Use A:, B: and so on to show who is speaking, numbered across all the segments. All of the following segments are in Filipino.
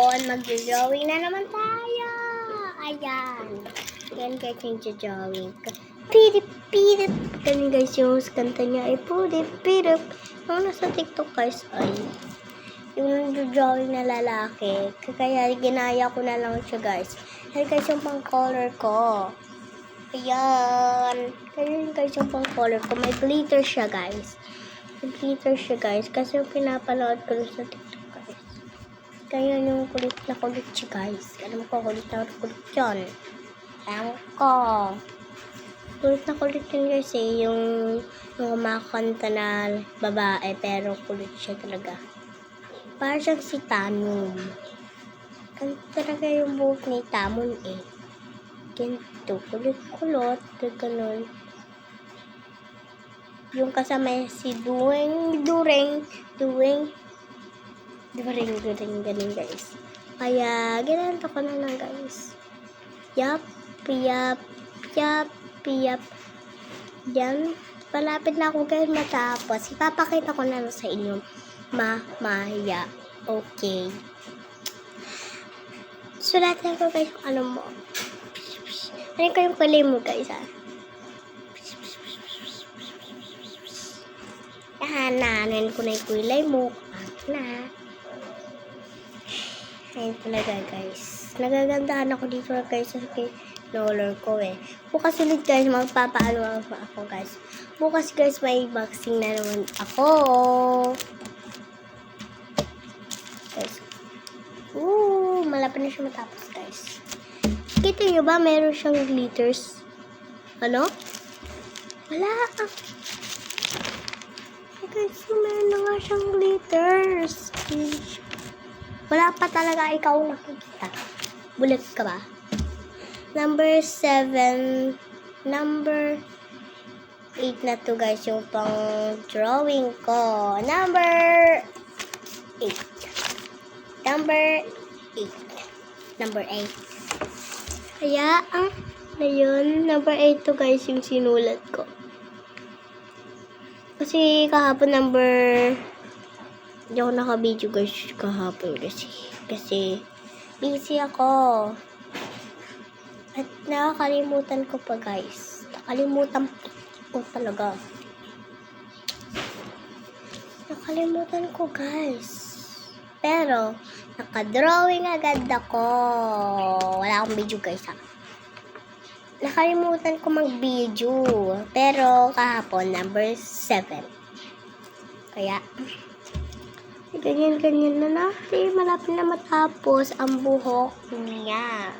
A: ngayon, mag-drawing na naman tayo. Ayan. Yan guys yung drawing. Pirip-pirip. Ganun guys yung kanta niya ay pirip-pirip. Yung nasa TikTok guys ay yung drawing na lalaki. Kaya ginaya ko na lang siya guys. Yan guys yung pang color ko. Ayan. Kaya guys yung pang color ko. May glitter siya guys. May glitter siya guys. Kasi yung pinapanood ko sa TikTok guys. Kaya yung kulit na kulit siya guys. Alam ko kulit na kulit yun. Alam ko. Kulit na kulit yun guys eh. Yung kumakanta na babae pero kulit siya talaga. Parang siyang si Tanon. Kanta talaga yung buhok ni Tamon eh. Ganito. Kulit-kulot. Ganun. Yung kasama si Dureng, ganun guys. Kaya, ginanto ko na lang guys. Yap. Yan. Palapit na ako guys matapos. Ipapakita ko na lang sa inyo. Mamaya. Okay. Sulatan ko guys kung ano mo. Ano kayong kulay mo guys ha? Hananin ko na yung kulay mo. Na. Ayun talaga guys. Nagagandahan ako dito guys sa roller ko eh. Bukas ulit guys, magpapaano ako guys. Bukas guys, may boxing na naman ako. Guys. Malapit na siya matapos guys. Kita nyo ba meron siyang glitters? Ano? Wala. Guys, meron na nga siyang glitters. Wala pa talaga ikaw nakikita. Bulat ka ba? Number 7. Number 8 na to guys yung pang drawing ko. Number 8. Number 8. Kaya, ayun, number 8 to guys yung sinulat ko. Kasi kahapon hindi ako naka-video guys kahapon kasi busy ako. At nakakalimutan ko pa guys. Nakalimutan ko talaga. Nakalimutan ko guys. Pero, naka-drawing agad ako. Wala akong video guys ha. Nakalimutan ko mag-video. Pero, kahapon, number 7. Kaya, ganyan na natin. Malapit na matapos ang buhok niya.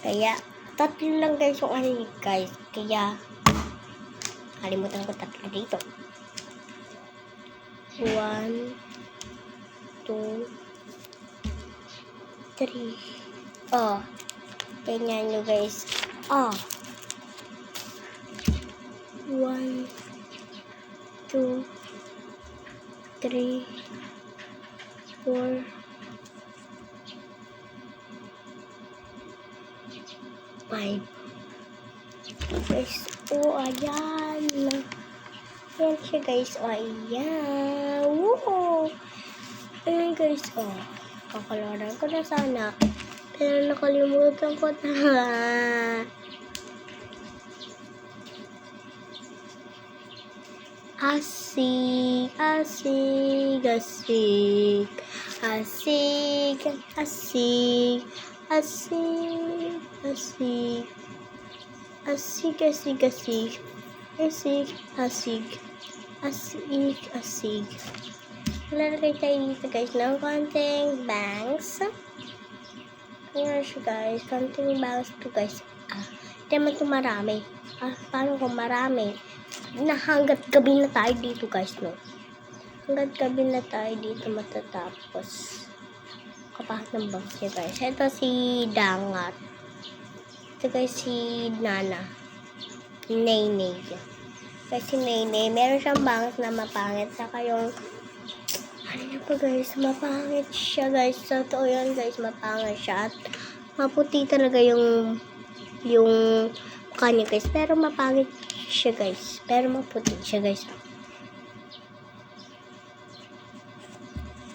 A: Kaya, 3 lang guys yung ano guys. Kaya, nakalimutan ko 3 dito. 1, 2, 3. Oh, ganyan nyo guys. 1, 2, 3, 4, 5. Guys, ayan. Ayan siya guys. Ayan. Woo! Ayan guys, kakalaran ko na sana. Pero nakalimutan ko na. Asik. Lalagay tayo dito guys ng konting bangs. Ayan siya guys. Konting bangs to guys. Hindi naman ito marami. Paano kung marami? Hanggat gabi na tayo dito guys, no? Hanggat gabi na tayo dito matatapos. Kapahat ng bangs niya guys. Ito si Dangat. Ito guys si Nana. Naynay. Kasi Naynay, meron siyang bangs na mapangit. Saka yung ano niya pa guys, mapangit siya guys. Totoo yun guys, mapangit siya. At maputi talaga yung kanya guys. Pero mapangit siya guys. Pero maputi siya guys.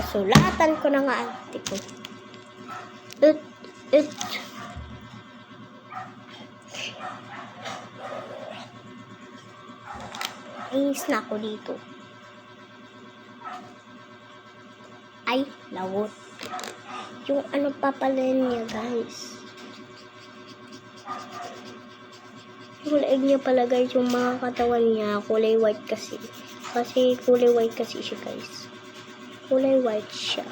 A: Nasulatan ko na nga ate ko. Ut. Inis na ako dito. Ay, lawot. Yung ano pa pala niya, guys. Yung leeg niya pala, guys. Yung mga katawan niya, kulay white kasi. Kasi kulay white kasi siya, guys. Kulay white siya.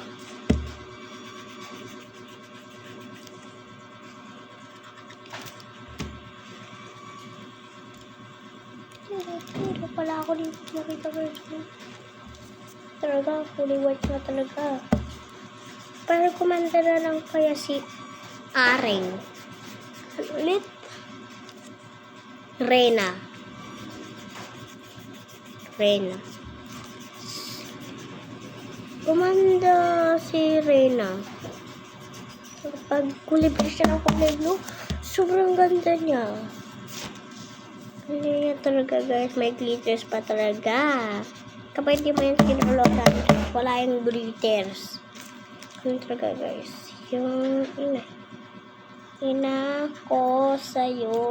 A: Pero pala ako dito nakita ko yun. Talaga, kulay white na talaga. Parang kumanda na lang kaya si Areng. Ano ulit? Reyna. Kumanda si Reyna. Pag kulay blue siya ng kulay blue, sobrang ganda niya. Hindi niya talaga, guys. May glitters pa talaga. Kapag hindi mo yung kinulotan, wala yung glitters. Ano talaga, guys? Yung ina ko sa'yo.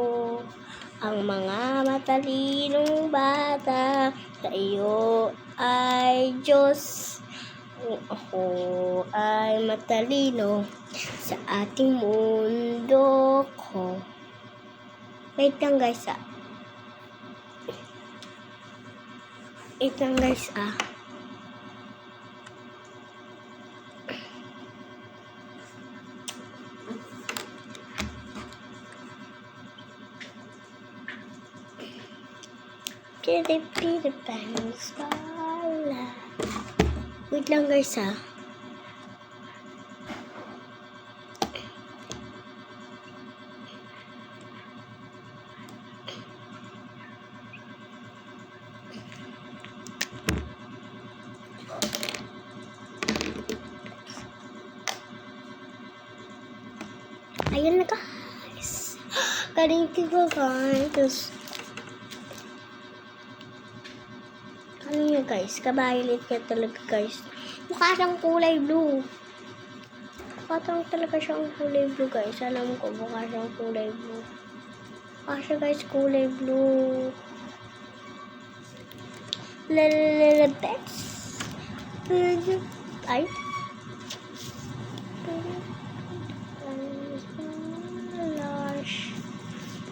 A: Ang mga matalinong bata sa iyo ay Diyos. Ako ay matalino sa ating mundo ko. Wait lang, guys, Peter Pan's wala. Wait lang, guys, Ayan na, guys. Ganito ko, guys. Ano niya, guys? Kabayilit niya talaga, guys. Mukha siyang kulay blue. Mukha talaga siyang kulay blue, guys. Alam ko, mukha siyang kulay blue. Mukha siya, guys, kulay blue. Lalabets. Ay. Lash.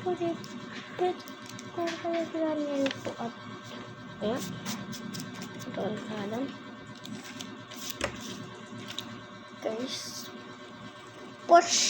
A: Put. Kaya yan po at ito ang kalam, guys. Push.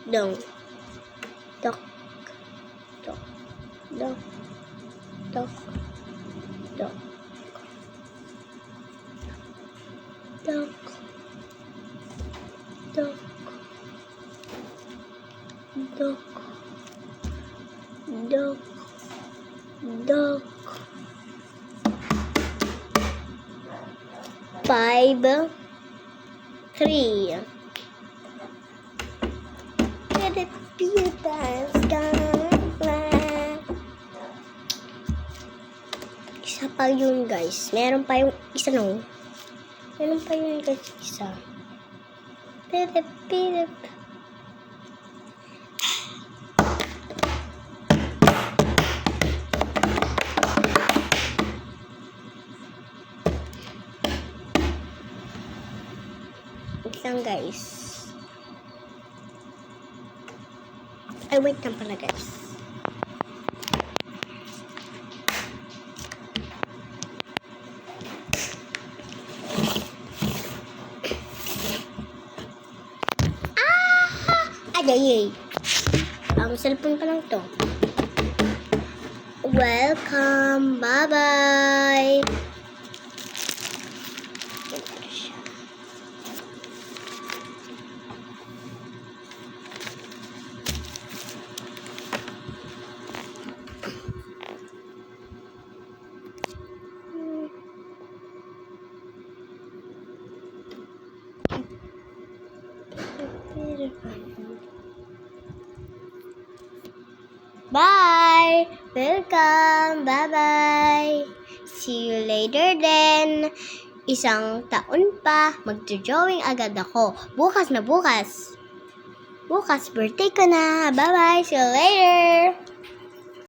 A: Dong. Tok. Five, 3. Isa pa yun, guys. Meron pa yung isa, no? Meron pa yun, guys, isa. Pirip, pirip. Wait lang, guys. Ay, wait lang pala, guys. Ay. Ang cellphone pa lang to. Welcome. Bye-bye. Bye! Welcome! Bye-bye! See you later then. Isang taon pa, magjo-drawing agad ako. Bukas na bukas. Bukas, birthday ko na. Bye-bye! See you later!